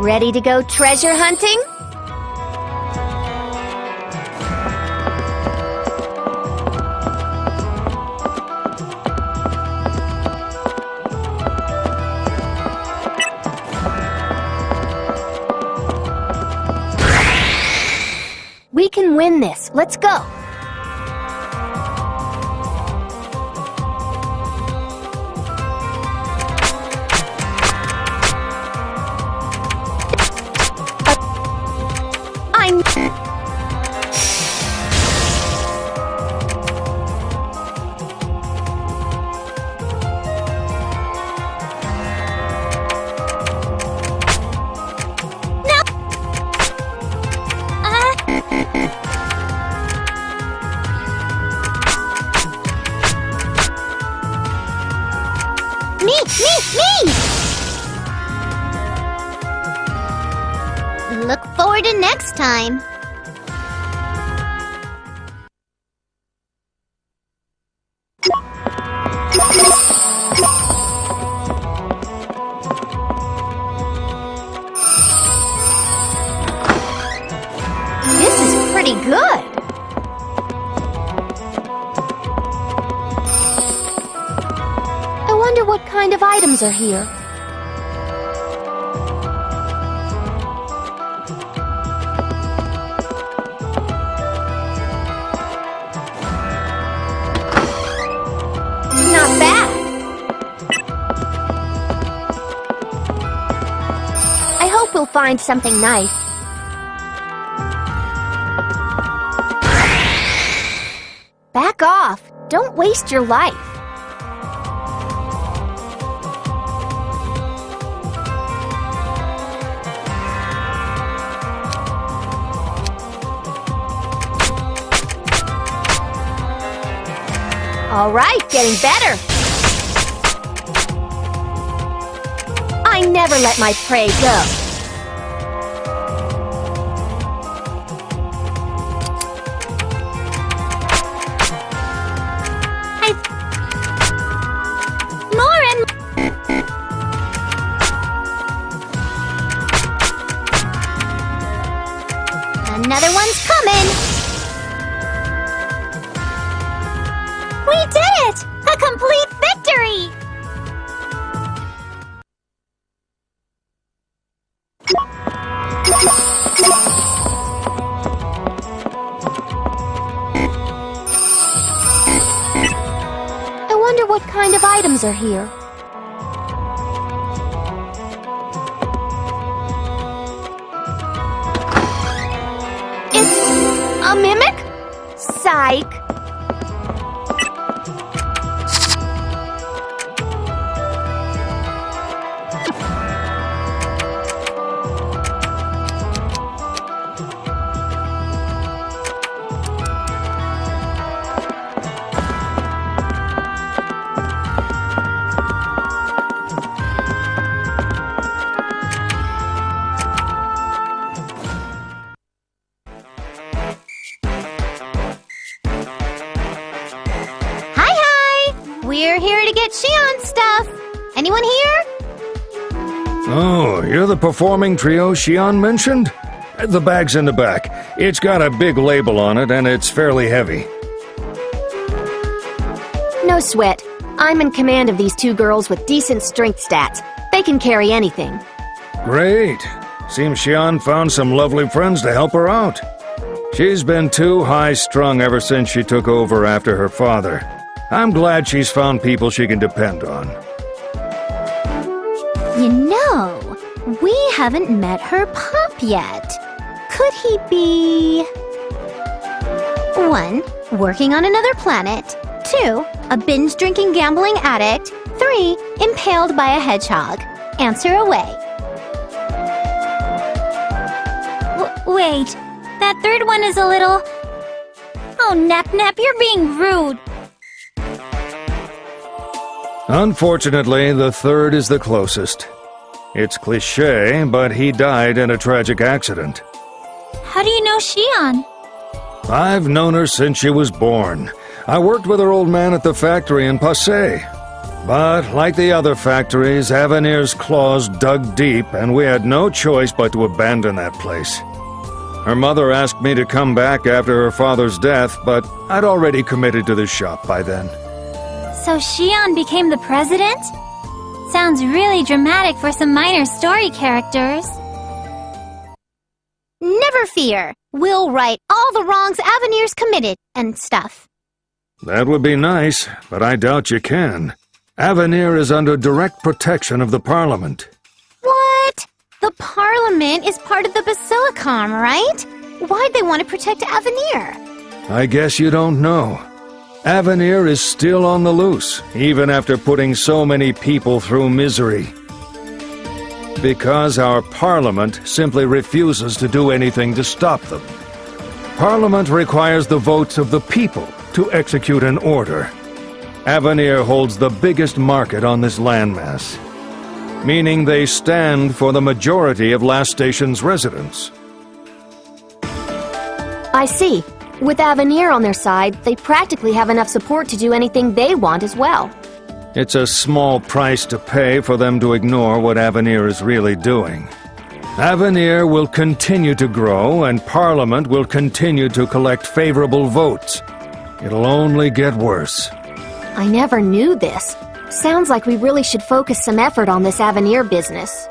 Ready to go treasure hunting? We can win this. Let's go. Me! Look forward to next time. This is pretty good. I wonder what kind of items are here. Not bad. I hope we'll find something nice. Back off. Don't waste your life. All right, getting better. I never let my prey go. Another one's coming! We did it! A complete victory! I wonder what kind of items are here. A mimic? Psych. We're here to get Xion stuff. Anyone here? Oh, you're the performing trio Xion mentioned? The bag's in the back. It's got a big label on it, and it's fairly heavy. No sweat. I'm in command of these two girls with decent strength stats. They can carry anything. Great. Seems Xion found some lovely friends to help her out. She's been too high-strung ever since she took over after her father. I'm glad she's found people she can depend on. You know, we haven't met her pop yet. Could he be... 1. Working on another planet. 2. A binge-drinking gambling addict. 3. Impaled by a hedgehog. Answer away. Wait, that third one is a little... Oh, Nap, you're being rude. Unfortunately, the third is the closest. It's cliché, but he died in a tragic accident. How do you know Xion? I've known her since she was born. I worked with her old man at the factory in Passé. But, like the other factories, Avenir's claws dug deep, and we had no choice but to abandon that place. Her mother asked me to come back after her father's death, but I'd already committed to the shop by then. So Xion became the president? Sounds really dramatic for some minor story characters. Never fear. We'll right all the wrongs Avenir's committed and stuff. That would be nice, but I doubt you can. Avenir is under direct protection of the Parliament. What? The Parliament is part of the Basilicom, right? Why'd they want to protect Avenir? I guess you don't know. Avenir is still on the loose, even after putting so many people through misery. Because our Parliament simply refuses to do anything to stop them. Parliament requires the votes of the people to execute an order. Avenir holds the biggest market on this landmass, meaning they stand for the majority of Lastation's residents. I see. With Avenir on their side, they practically have enough support to do anything they want as well. It's a small price to pay for them to ignore what Avenir is really doing. Avenir will continue to grow, and Parliament will continue to collect favorable votes. It'll only get worse. I never knew this. Sounds like we really should focus some effort on this Avenir business.